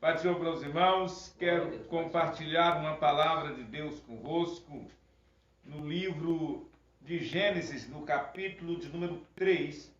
Pai do Senhor para os irmãos, quero compartilhar uma palavra de Deus convosco no livro de Gênesis, no capítulo de número 3.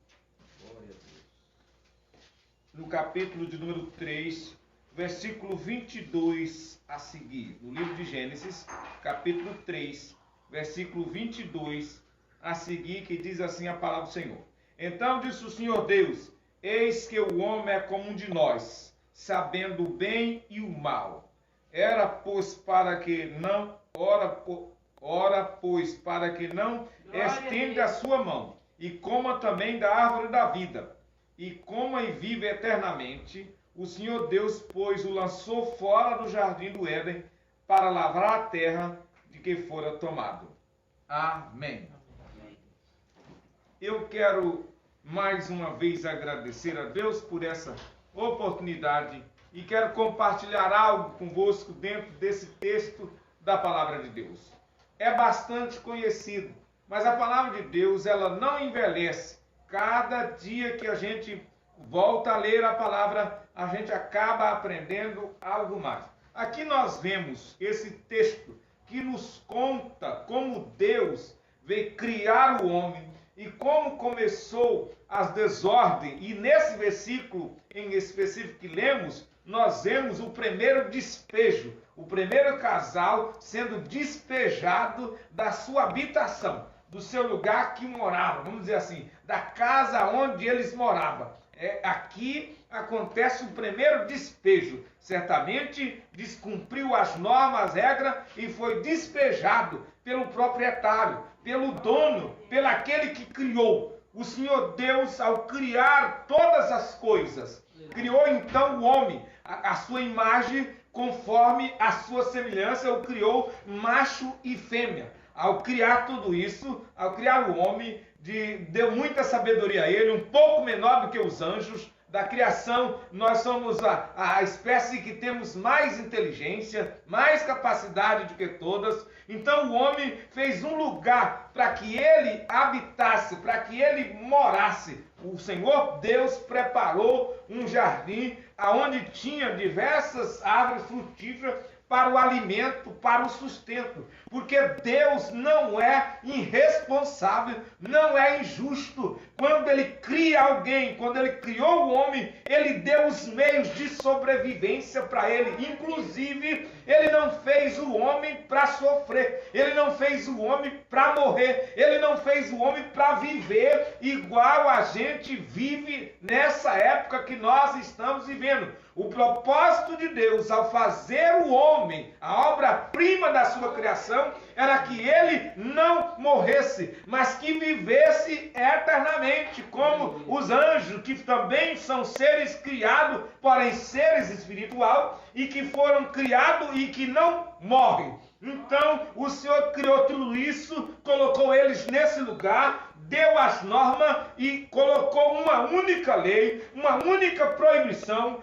No capítulo de número 3, versículo 22 a seguir. No livro de Gênesis, capítulo 3, versículo 22 a seguir, que diz assim a palavra do Senhor. Então disse o Senhor Deus: eis que o homem é como um de nós, sabendo o bem e o mal. Ora, pois, para que não estenda a sua mão, e coma também da árvore da vida, e coma e viva eternamente. O Senhor Deus, pois, o lançou fora do jardim do Éden, para lavrar a terra de que fora tomado. Amém. Eu quero mais uma vez agradecer a Deus por essa oportunidade e quero compartilhar algo convosco dentro desse texto da palavra de Deus. É bastante conhecido, mas a palavra de Deus, ela não envelhece. Cada dia que a gente volta a ler a palavra, a gente acaba aprendendo algo mais. Aqui nós vemos esse texto que nos conta como Deus veio criar o homem e como começou as desordens. E nesse versículo em específico que lemos, nós vemos o primeiro despejo, o primeiro casal sendo despejado da sua habitação, do seu lugar que morava, vamos dizer assim, da casa onde eles moravam. Aqui acontece o primeiro despejo. Certamente descumpriu as normas, as regras e foi despejado pelo proprietário, pelo dono, pelo aquele que criou. O Senhor Deus, ao criar todas as coisas, criou então o homem, a sua imagem, conforme a sua semelhança, o criou macho e fêmea. Ao criar tudo isso, ao criar o homem, deu muita sabedoria a ele, um pouco menor do que os anjos. Da criação, nós somos a espécie que temos mais inteligência, mais capacidade do que todas. Então o homem fez um lugar para que ele habitasse, para que ele morasse. O Senhor Deus preparou um jardim onde tinha diversas árvores frutíferas para o alimento, para o sustento. Porque Deus não é irresponsável, não é injusto. Quando Ele cria alguém, quando Ele criou o homem, Ele deu os meios de sobrevivência para ele. Inclusive, Ele não fez o homem para sofrer. Ele não fez o homem para morrer. Ele não fez o homem para viver igual a gente vive nessa época que nós estamos vivendo. O propósito de Deus ao fazer o homem, a obra-prima da sua criação, era que ele não morresse, mas que vivesse eternamente, como os anjos, que também são seres criados, porém seres espirituais, e que foram criados e que não morrem. Então, o Senhor criou tudo isso, colocou eles nesse lugar, deu as normas e colocou uma única lei, uma única proibição,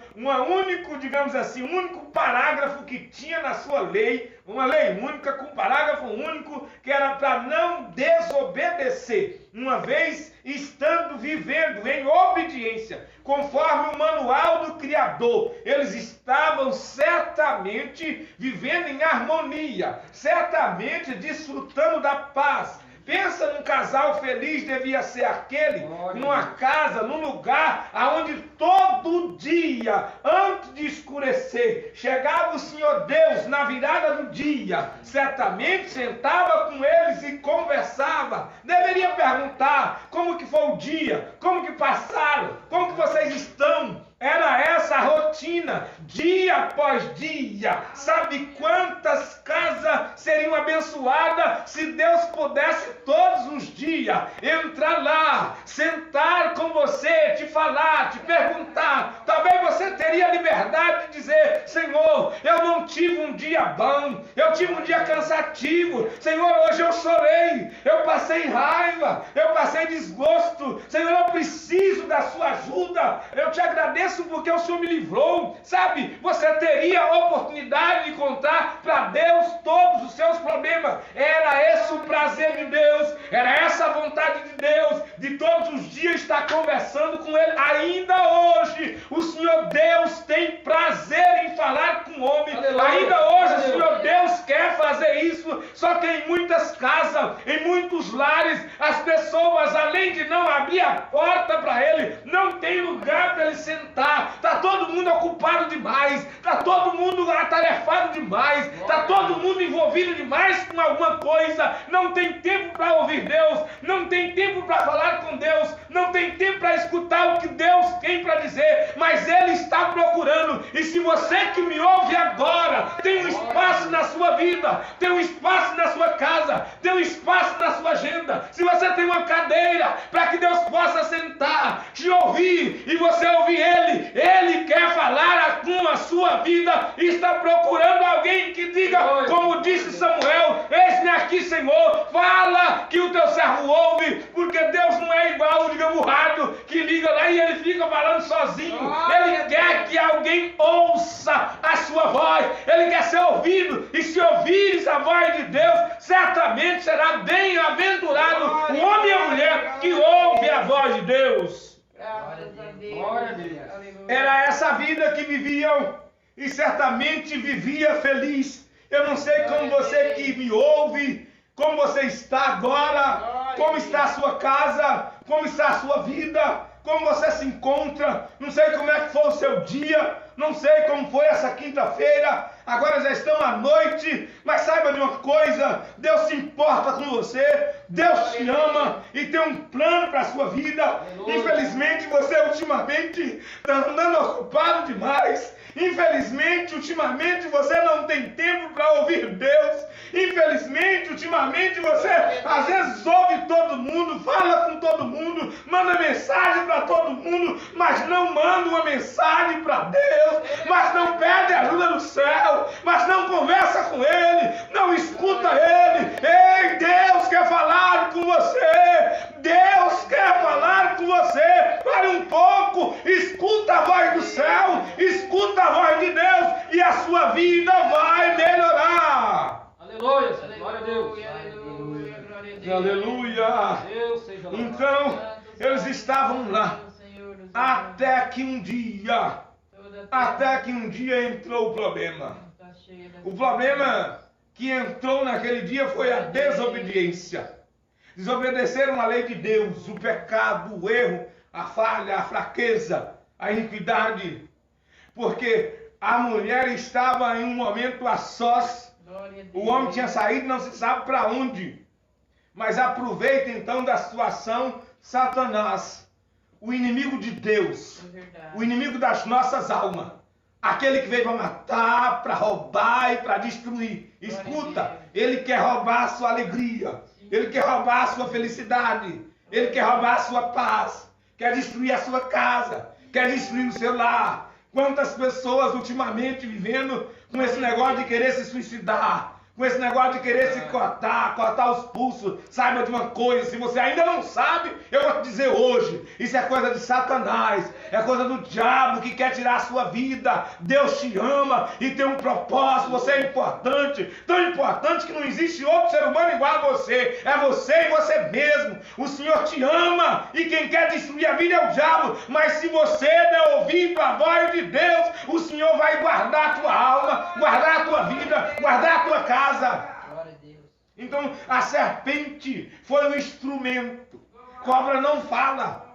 digamos assim, um único parágrafo que tinha na sua lei, uma lei única com parágrafo único, que era para não desobedecer, uma vez estando vivendo em obediência, conforme o manual do Criador. Eles estavam certamente vivendo em harmonia, certamente desfrutando da paz. Pensa num casal feliz, devia ser aquele, numa casa, num lugar onde todo dia, antes de escurecer, chegava o Senhor Deus na virada do dia, certamente sentava com eles e conversava. Deveria perguntar como que foi o dia, como que passaram, como que vocês estão. Era essa a rotina, dia após dia. Sabe quantas casas seriam abençoadas se Deus pudesse todos os dias entrar lá, sentar com você, te falar, te perguntar. Talvez você teria liberdade de dizer: Senhor, eu não tive um dia bom, eu tive um dia cansativo. Senhor, hoje eu chorei, eu passei raiva, eu passei desgosto. Senhor, eu preciso da sua ajuda. Eu te agradeço porque o Senhor me livrou. Sabe, você teria a oportunidade de contar para Deus todos os seus problemas. Era esse o prazer de Deus, era essa a vontade de Deus, de todos os dias estar conversando com Ele. Ainda hoje, o Senhor Deus tem prazer em em falar com o homem. Aleluia. Ainda hoje, Aleluia. Senhor Deus quer fazer isso, só que em muitas casas, em muitos lares, as pessoas, além de não abrir a porta para ele, não tem lugar para ele sentar. Está todo mundo ocupado demais, está todo mundo atarefado demais, está todo mundo envolvido demais com alguma coisa, não tem tempo para ouvir Deus, não tem tempo para falar com Deus, não tem tempo para escutar o que Deus tem para dizer, mas ele está procurando. E se você que me ouve agora tem um espaço na sua vida, tem um espaço na sua casa, tem um espaço na sua agenda, se você tem uma cadeira para que Deus possa sentar, te ouvir e você ouvir ele quer falar com a sua vida e está procurando alguém que diga, como disse Samuel: eis-me aqui, Senhor, fala que o teu servo ouve, porque Deus não é igual o gamurrado que liga lá e ele fica falando sozinho. Ele quer que alguém ouça a sua voz, ele quer ser ouvido, e se ouvires a voz de Deus, certamente será bem-aventurado o homem e a mulher que ouve a voz de Deus. Glória a Deus. Era essa vida que viviam e certamente vivia feliz. Eu não sei como você que me ouve, como você está agora, como está a sua casa, como está a sua vida, como você se encontra. Não sei como é que foi o seu dia, não sei como foi essa quinta-feira, agora já estamos à noite, mas saiba de uma coisa: Deus se importa com você, Deus te ama e tem um plano para a sua vida. Infelizmente você ultimamente está andando ocupado demais. Infelizmente, ultimamente você não tem tempo para ouvir Deus. Infelizmente, ultimamente você às vezes ouve todo mundo, fala com todo mundo, manda mensagem para todo mundo, mas não manda uma mensagem para Deus, mas não pede ajuda do céu, mas não conversa com Ele, não escuta Ele. Ei, Deus quer falar com você, Deus quer falar com você. Pare um pouco, escuta a voz do céu, escuta a voz de Deus e a sua vida vai melhorar. Aleluia, glória a Deus. Aleluia. Deus seja louvado. Então, eles estavam lá, até que um dia entrou o problema. O problema que entrou naquele dia foi a desobediência. Desobedeceram a lei de Deus, o pecado, o erro, a falha, a fraqueza, a iniquidade. Porque a mulher estava em um momento a sós. O homem tinha saído, não se sabe para onde. Mas aproveita então da situação Satanás, o inimigo de Deus, o inimigo das nossas almas, aquele que veio para matar, para roubar e para destruir. Escuta, ele quer roubar a sua alegria, ele quer roubar a sua felicidade, ele quer roubar a sua paz, quer destruir a sua casa, quer destruir o seu lar. Quantas pessoas ultimamente vivendo com esse negócio de querer se suicidar, com esse negócio de querer se cortar os pulsos. Saiba de uma coisa: se você ainda não sabe, eu vou te dizer hoje, isso é coisa de Satanás, é coisa do diabo que quer tirar a sua vida. Deus te ama e tem um propósito. Você é importante, tão importante que não existe outro ser humano igual a você. É você e você mesmo. O Senhor te ama e quem quer destruir a vida é o diabo. Mas se você der ouvido à voz de Deus, o Senhor vai guardar a tua alma, guardar a tua vida, guardar a tua casa. Então a serpente foi um instrumento. Cobra não fala,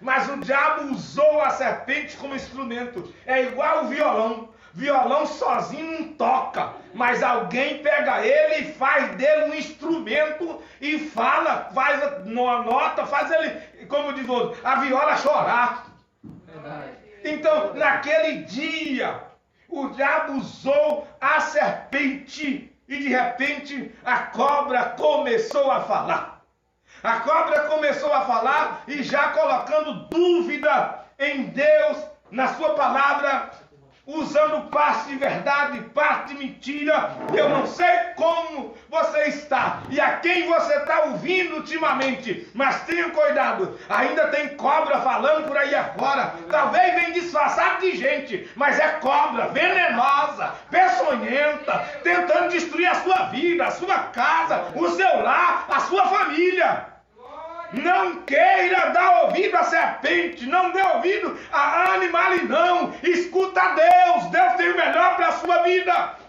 mas o diabo usou a serpente como instrumento. É igual o violão. Violão sozinho não toca, mas alguém pega ele e faz dele um instrumento e fala, faz uma nota, faz ele, como diz o outro, a viola chorar. Então naquele dia o diabo usou a serpente e de repente a cobra começou a falar. A cobra começou a falar e já colocando dúvida em Deus, na sua palavra, usando parte de verdade, parte de mentira. Eu não sei como você está e a quem você está ouvindo ultimamente, mas tenha cuidado, ainda tem cobra falando por aí afora. Talvez venha disfarçado de gente, mas é cobra venenosa, peçonhenta, tentando destruir a sua vida, a sua casa, o seu lar, a sua família. Não queira dar ouvido à serpente, não dê ouvido a animal, não. Escuta a Deus. sua vida.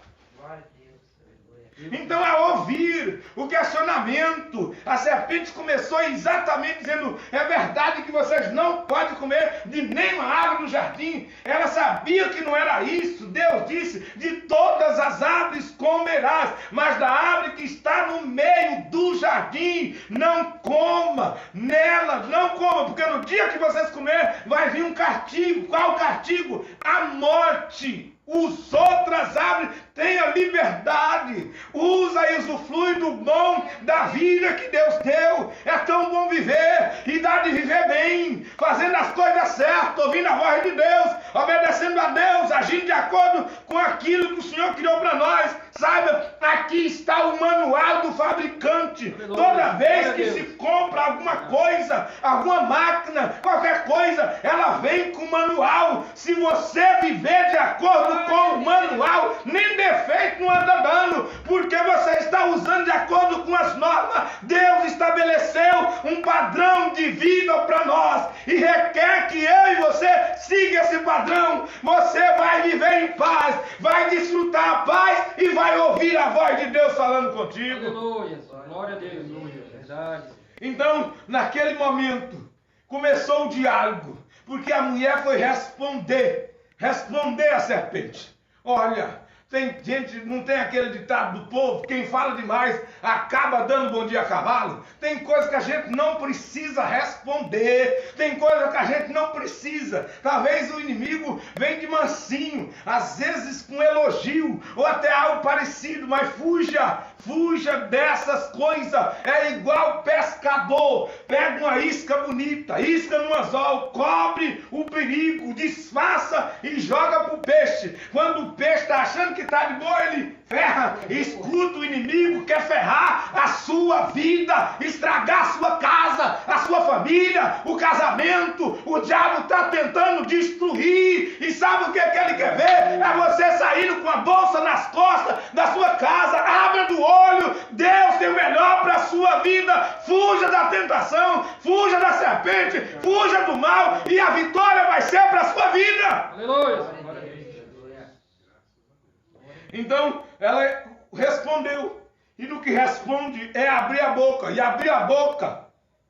Então, ao ouvir o questionamento, a serpente começou exatamente dizendo: é verdade que vocês não podem comer de nenhuma árvore do jardim. Ela sabia que não era isso. Deus disse: de todas as árvores comerás, mas da árvore que está no meio do jardim, não coma nela, não coma, porque no dia que vocês comerem, vai vir um castigo. Qual castigo? A morte. As outras árvores têm a liberdade, usa e usufrui do bom da vida que Deus deu. É tão bom viver, e dá de viver bem, fazendo as coisas certas, ouvindo a voz de Deus, obedecendo a Deus, agindo de acordo com aquilo que o Senhor criou para nós. Saiba, aqui está o manual do fabricante. Toda vez que se compra alguma coisa, alguma máquina, qualquer coisa, ela vem com o manual. Se você viver de acordo com o manual, nem defeito não anda dando, porque você está usando de acordo com as normas. Deus estabeleceu um padrão de vida para nós e requer que eu e você siga esse padrão. Você vai viver em paz, vai desfrutar a paz e vai ouvir a voz de Deus falando contigo. Aleluia, glória a Deus, verdade. Então, naquele momento, começou o diálogo, porque a mulher foi responder à serpente. Olha, tem gente, não tem aquele ditado do povo: quem fala demais acaba dando bom dia a cavalo. Tem coisa que a gente não precisa responder, tem coisa que a gente não precisa. Talvez o inimigo venha de mansinho, às vezes com elogio, ou até algo parecido, mas fuja dessas coisas. É igual pescador, pega uma isca bonita, isca no anzol, cobre o perigo, disfarça e joga para o peixe. Quando o peixe está achando que está de boa, ele ferra. Escuta o inimigo, quer ferrar a sua vida, estragar a sua casa, a sua família, o casamento. O diabo está tentando destruir. E sabe o que ele quer ver? É você saindo com a bolsa nas costas da sua casa. Abra do olho. Deus tem o melhor para a sua vida. Fuja da tentação, fuja da serpente, fuja do mal, e a vitória vai ser para a sua vida. Aleluia. Então, ela respondeu. E no que responde é abrir a boca. E abrir a boca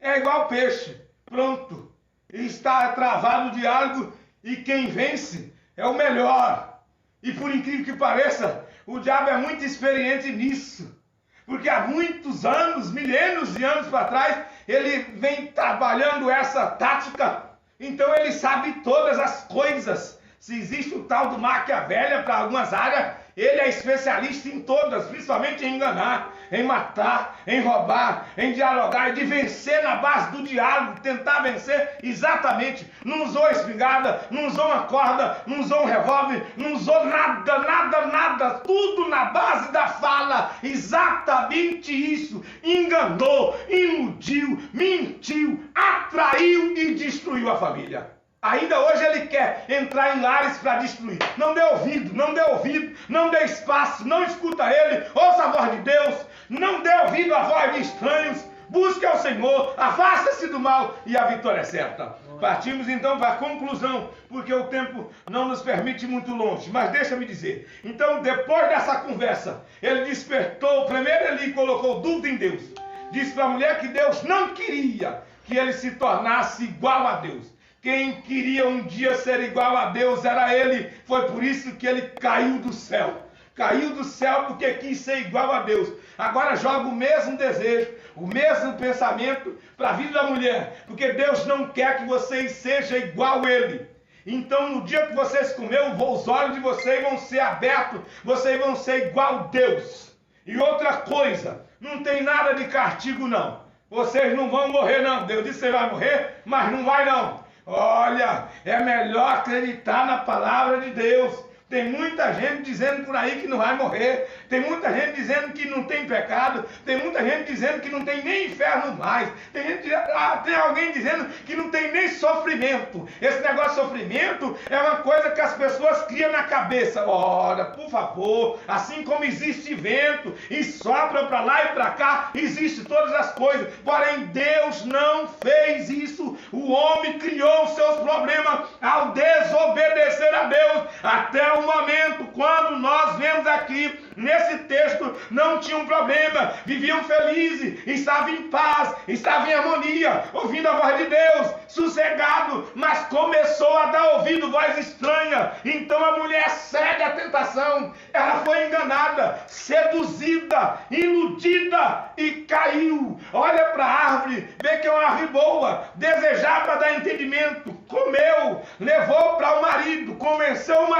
é igual peixe. Pronto. Está travado o diálogo. E quem vence é o melhor. E por incrível que pareça, o diabo é muito experiente nisso. Porque há muitos anos, milênios de anos para trás, ele vem trabalhando essa tática. Então ele sabe todas as coisas. Se existe o tal do Maquiavel para algumas áreas, ele é especialista em todas, principalmente em enganar, em matar, em roubar, em dialogar, e de vencer na base do diálogo, tentar vencer exatamente. Não usou espingarda, não usou uma corda, não usou um revólver, não usou nada, tudo na base da fala, exatamente isso. Enganou, iludiu, mentiu, atraiu e destruiu a família. Ainda hoje ele quer entrar em lares para destruir. Não dê ouvido, não dê espaço, não escuta ele, ouça a voz de Deus, não dê ouvido à voz de estranhos, busque ao Senhor, afasta-se do mal e a vitória é certa. Partimos então para a conclusão, porque o tempo não nos permite ir muito longe, mas deixa-me dizer. Então, depois dessa conversa, ele despertou, primeiro ele colocou dúvida em Deus. Disse para a mulher que Deus não queria que ele se tornasse igual a Deus. Quem queria um dia ser igual a Deus era ele. Foi por isso que ele caiu do céu. Caiu do céu porque quis ser igual a Deus. Agora joga o mesmo desejo, o mesmo pensamento para a vida da mulher. Porque Deus não quer que vocês sejam igual a ele. Então no dia que vocês comerem, os olhos de vocês vão ser abertos. Vocês vão ser igual a Deus. E outra coisa, não tem nada de castigo não. Vocês não vão morrer não. Deus disse que você vai morrer, mas não vai não. Olha, é melhor acreditar na palavra de Deus. Tem muita gente dizendo por aí que não vai morrer. Tem muita gente dizendo que não tem pecado. Tem muita gente dizendo que não tem nem inferno mais. Tem alguém dizendo que não tem nem sofrimento. Esse negócio de sofrimento é uma coisa que as pessoas criam na cabeça. Ora, por favor, assim como existe vento e sopra para lá e para cá, existe todas as coisas. Porém, Deus não fez isso. O homem criou os seus problemas ao desobedecer a Deus. Até um momento quando nós vemos aqui, nesse texto, não tinham problema, viviam felizes, estavam em paz, estavam em harmonia, ouvindo a voz de Deus, sossegado, mas começou a dar ouvido voz estranha. Então a mulher cede à tentação, ela foi enganada, seduzida, iludida e caiu. Olha para a árvore, vê que é uma árvore boa, desejar para dar entendimento, comeu, levou para o marido, convenceu o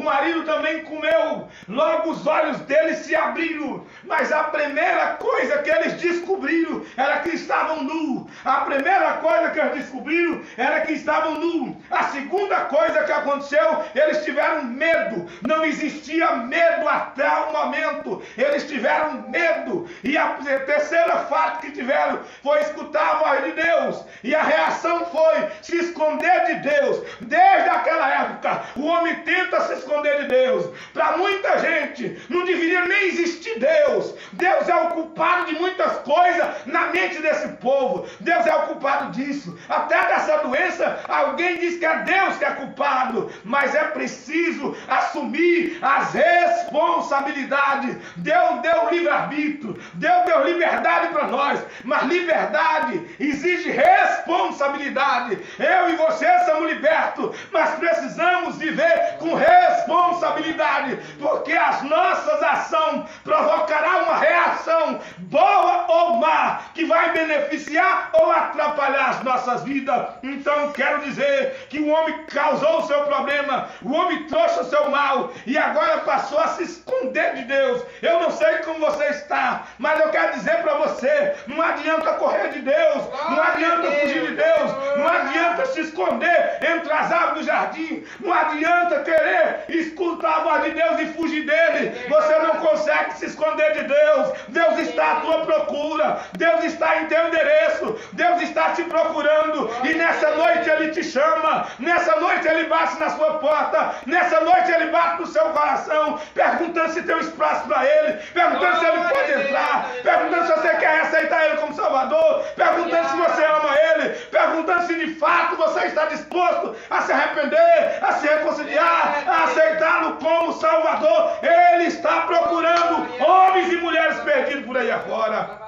marido também comeu, logo os olhos deles se abriram, mas a primeira coisa que eles descobriram era que estavam nus. A primeira coisa que eles descobriram era que estavam nus. A segunda coisa que aconteceu, eles tiveram medo. Não existia medo até o momento, eles tiveram medo. E a terceira fato que tiveram foi escutar a voz de Deus, e a reação foi se esconder de Deus. Desde aquela época o homem tenta se esconder de Deus. Para muita gente não deveria nem existir Deus. Deus é o culpado de muitas coisas na mente desse povo. Deus é o culpado disso, até dessa doença. Alguém diz que é Deus que é culpado, mas é preciso assumir as responsabilidades. Deus deu livre-arbítrio, Deus deu liberdade para nós, mas liberdade exige responsabilidade. Eu e você somos libertos, mas precisamos viver com responsabilidade, porque as nossas ações provocarão uma reação boa ou má, que vai beneficiar ou atrapalhar as nossas vidas. Então quero dizer que o homem causou o seu problema, o homem trouxe o seu mal, e agora passou a se esconder de Deus. Eu não sei como você está, mas eu quero dizer para você, não adianta correr de Deus, não adianta fugir de Deus, não adianta se esconder entre as árvores do jardim, não adianta querer escutar a voz de Deus e fugir dele. Você não consegue se esconder de Deus. Deus está à tua procura, Deus está em teu endereço, Deus está te procurando, e nessa noite ele te chama, nessa noite ele bate na sua porta, nessa noite ele bate no seu coração, perguntando se tem um espaço para ele, perguntando se ele pode entrar, perguntando se você quer aceitar ele como Salvador, perguntando se você ama ele, perguntando se de fato você está disposto a se arrepender, a se reconciliar, a aceitá-lo como Salvador. Ele está procurando homens e mulheres perdidos por aí afora.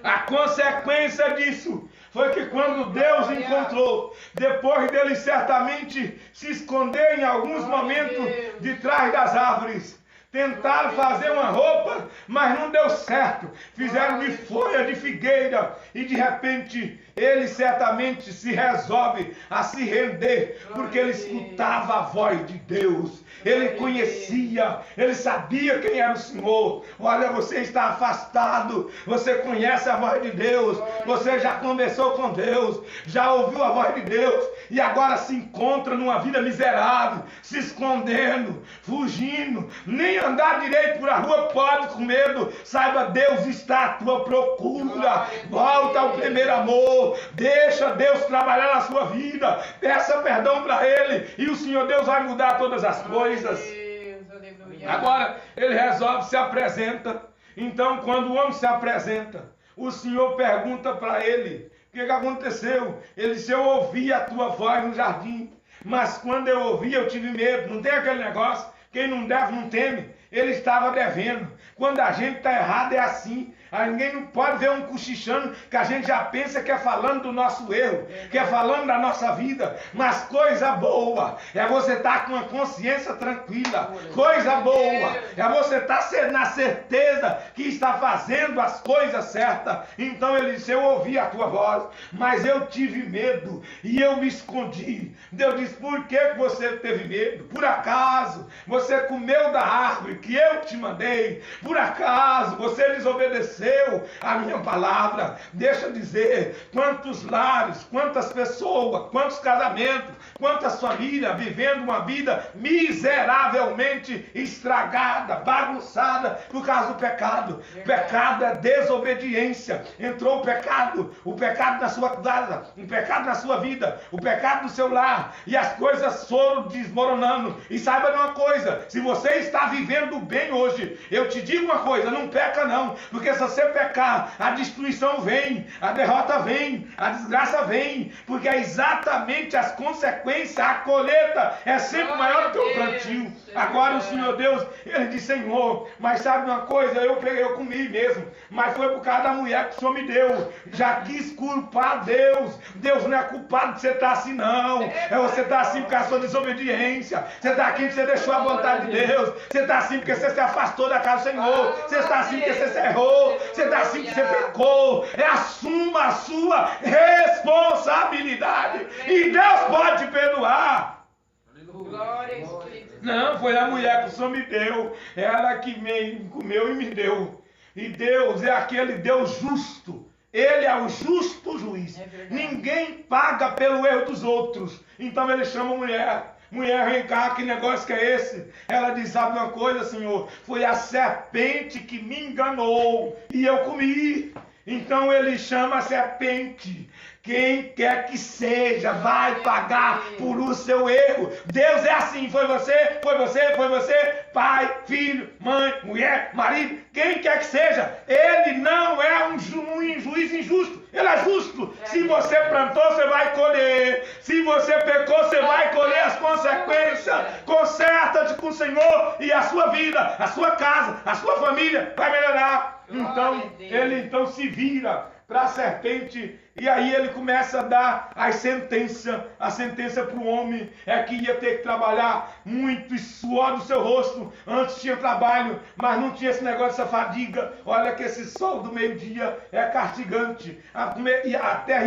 A consequência disso foi que quando Deus encontrou, depois dele certamente se esconder em alguns momentos de trás das árvores, tentaram fazer uma roupa, mas não deu certo. Fizeram de folha de figueira, e de repente ele certamente se resolve a se render, porque ele escutava a voz de Deus, ele conhecia, ele sabia quem era o Senhor. Olha, você está afastado, você conhece a voz de Deus, você já conversou com Deus, já ouviu a voz de Deus, e agora se encontra numa vida miserável, se escondendo, fugindo, nem andar direito por a rua pode com medo. Saiba, Deus está à tua procura. Volta ao primeiro amor, deixa Deus trabalhar na sua vida, peça perdão para Ele, e o Senhor Deus vai mudar todas as coisas. Agora ele resolve, se apresenta. Então quando o homem se apresenta, o Senhor pergunta para ele: o que aconteceu? Ele disse: eu ouvi a tua voz no jardim, mas quando eu ouvi eu tive medo. Não tem aquele negócio, quem não deve não teme. Ele estava devendo. Quando a gente está errado é assim. Ninguém não pode ver um cochichando, que a gente já pensa que é falando do nosso erro, que é falando da nossa vida. Mas coisa boa é você estar com uma consciência tranquila. Coisa boa é você estar na certeza que está fazendo as coisas certas. Então ele disse: eu ouvi a tua voz, mas eu tive medo e eu me escondi. Deus disse: por que você teve medo? Por acaso você comeu da árvore que eu te mandei? Por acaso você desobedeceu a minha palavra? Deixa eu dizer, quantos lares, quantas pessoas, quantos casamentos, quantas famílias vivendo uma vida miseravelmente estragada, bagunçada por causa do pecado. Pecado é desobediência. Entrou o pecado na sua casa, o pecado na sua vida, o pecado no seu lar, e as coisas foram desmoronando. E saiba de uma coisa: se você está vivendo fazendo bem hoje. Eu te digo uma coisa, não peca não, porque se você pecar, a destruição vem, a derrota vem, a desgraça vem, porque é exatamente as consequências, a colheita é sempre maior do que o plantio. Agora o Senhor Deus, ele diz, Senhor, mas sabe uma coisa, eu comi mesmo, mas foi por causa da mulher que o Senhor me deu. Já quis culpar Deus. Deus não é culpado de você estar assim não, você está assim por causa da sua desobediência, você está aqui porque você deixou a vontade de Deus, você está assim porque você se afastou da casa do Senhor, você está assim porque você se errou, você está assim porque você pecou. Assuma a sua responsabilidade e Deus pode te perdoar. Glória, Espírito. Não, foi a mulher que o Senhor me deu, ela que me comeu e me deu. E Deus é aquele Deus justo. Ele é o justo juiz. Ninguém paga pelo erro dos outros. Então ele chama a mulher. Mulher, vem cá, que negócio que é esse? Ela diz, sabe uma coisa, Senhor? Foi a serpente que me enganou e eu comi. Então ele chama a serpente. Quem quer que seja vai pagar por o seu erro. Deus é assim. Foi você, foi você, foi você. Pai, filho, mãe, mulher, marido. Quem quer que seja. Ele não é um juiz injusto. Ele é justo. Se você plantou, você vai colher. Se você pecou, você vai colher as consequências. Conserta-te com o Senhor e a sua vida, a sua casa, a sua família vai melhorar. Então, ele então se vira para a serpente e aí ele começa a dar as sentenças. A sentença para o homem é que ia ter que trabalhar muito e suor do seu rosto. Antes tinha trabalho, mas não tinha esse negócio dessa fadiga. Olha que esse sol do meio-dia é castigante. A terra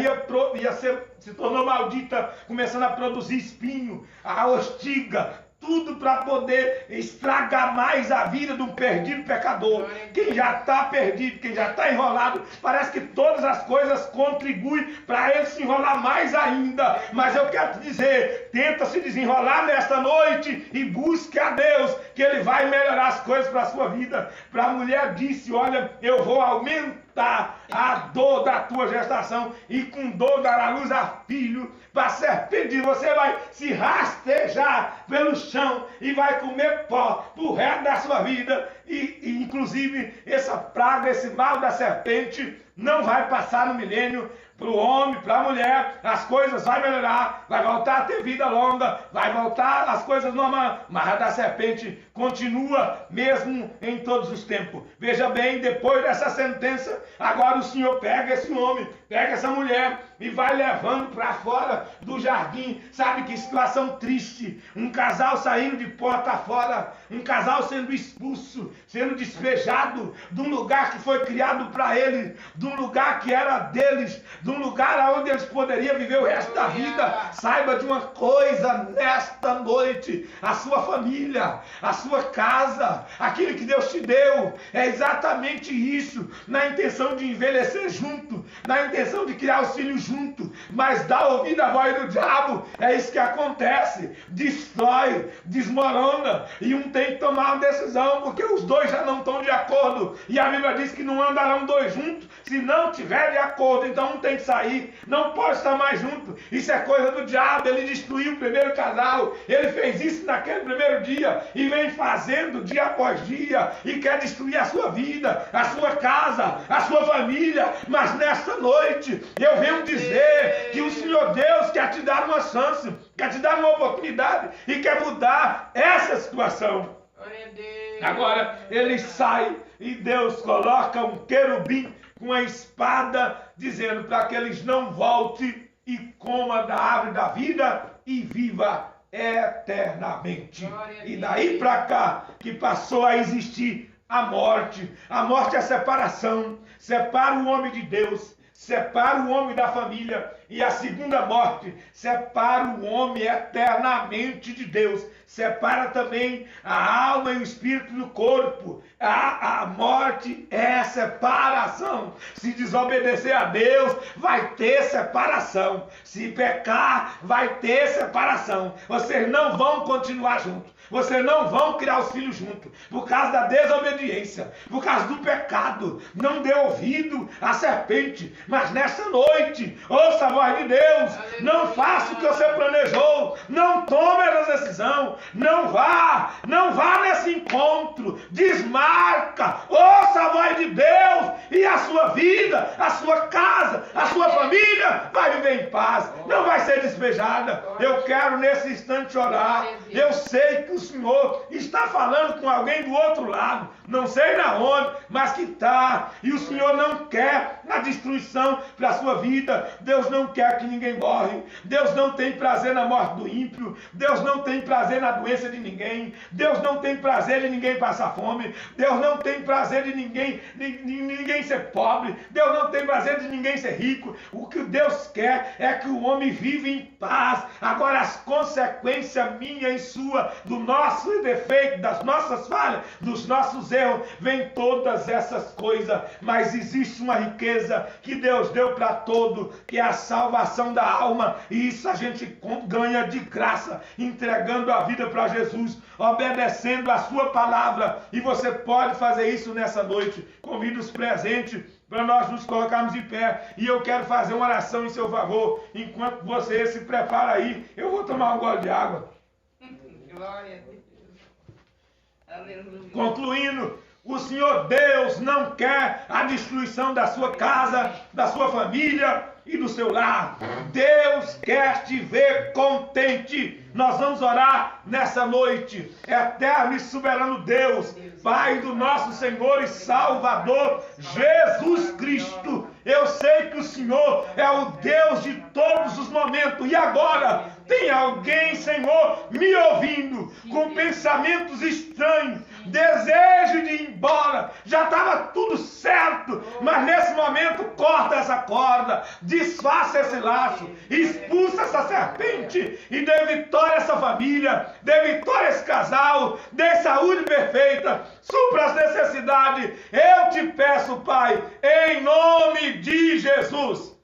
se tornou maldita, começando a produzir espinho, a hostiga, tudo para poder estragar mais a vida de um perdido pecador. Quem já está perdido, quem já está enrolado, parece que todas as coisas contribuem para ele se enrolar mais ainda. Mas eu quero te dizer, tenta se desenrolar nesta noite e busque a Deus, que Ele vai melhorar as coisas para a sua vida. Para a mulher disse, olha, eu vou aumentar a dor da tua gestação e com dor dará luz a filho. Para serpente, você vai se rastejar pelo chão e vai comer pó pro resto da sua vida. E inclusive essa praga, esse mal da serpente não vai passar no milênio. Para o homem, para a mulher, as coisas vão melhorar, vai voltar a ter vida longa, vai voltar as coisas normais, mas a da serpente continua mesmo em todos os tempos. Veja bem, depois dessa sentença, agora o Senhor pega esse homem, pega essa mulher e vai levando para fora do jardim. Sabe que situação triste, um casal saindo de porta fora, um casal sendo expulso, sendo despejado de um lugar que foi criado para eles, de um lugar que era deles, de um lugar onde eles poderiam viver o resto da vida. Saiba de uma coisa nesta noite, a sua família, a sua casa, aquilo que Deus te deu, é exatamente isso, na intenção de envelhecer junto, na intenção de criar os filhos junto, mas dá ouvido à voz do diabo, é isso que acontece, destrói, desmorona, e um tem que tomar uma decisão, porque os dois já não estão de acordo, e a Bíblia diz que não andarão dois juntos, se não tiver de acordo. Então um tem que sair, não pode estar mais junto. Isso é coisa do diabo. Ele destruiu o primeiro casal, ele fez isso naquele primeiro dia e vem fazendo dia após dia e quer destruir a sua vida, a sua casa, a sua família. Mas nesta noite eu venho dizer que o Senhor Deus quer te dar uma chance, quer te dar uma oportunidade e quer mudar essa situação. Agora ele sai e Deus coloca um querubim com a espada, dizendo para que eles não voltem e coma da árvore da vida e viva eternamente. E daí para cá que passou a existir a morte. A morte é a separação, separa o homem de Deus, separa o homem da família. E a segunda morte separa o homem eternamente de Deus, separa também a alma e o espírito do corpo. A morte é separação. Se desobedecer a Deus, vai ter separação. Se pecar, vai ter separação. Vocês não vão continuar juntos. Vocês não vão criar os filhos juntos. Por causa da desobediência, por causa do pecado. Não dê ouvido à serpente. Mas nessa noite, ouça a voz de Deus. Não faça o que você planejou. Não tome essa decisão. Não vá nesse encontro. Desmarca. Ouça a voz de Deus e a sua vida, a sua casa, a sua família vai viver em paz. Não vai ser despejada. Eu quero nesse instante orar. Eu sei que o Senhor está falando com alguém do outro lado. Não sei na onde, mas que está. E o Senhor não quer a destruição para a sua vida. Deus não quer que ninguém morre. Deus não tem prazer na morte do ímpio. Deus não tem prazer na doença de ninguém. Deus não tem prazer de ninguém passar fome. Deus não tem prazer de ninguém ser pobre. Deus não tem prazer de ninguém ser rico. O que Deus quer é que o homem vive em paz. Agora as consequências minha e sua, do nosso defeito, das nossas falhas, dos nossos erros, vem todas essas coisas. Mas existe uma riqueza que Deus deu para todo, que é a salvação da alma. E isso a gente ganha de graça, entregando a vida para Jesus, obedecendo a sua palavra. E você pode fazer isso nessa noite. Convido os presentes para nós nos colocarmos de pé. E eu quero fazer uma oração em seu favor. Enquanto você se prepara aí, eu vou tomar um gole de água. Glória a Deus. Aleluia. Concluindo, o Senhor Deus não quer a destruição da sua casa, da sua família e do seu lar. Deus quer te ver contente. Nós vamos orar nessa noite. Eterno e soberano Deus, Pai do nosso Senhor e Salvador Jesus Cristo, eu sei que o Senhor é o Deus de todos os momentos. E agora tem alguém, Senhor, me ouvindo com pensamentos estranhos, desejo de ir embora. Já estava tudo certo, mas nesse momento corta essa corda, desfaça esse laço, expulsa essa serpente e dê vitória a essa família, dê vitória a esse casal, dê saúde perfeita, supra as necessidades. Eu te peço, Pai, em nome de Jesus.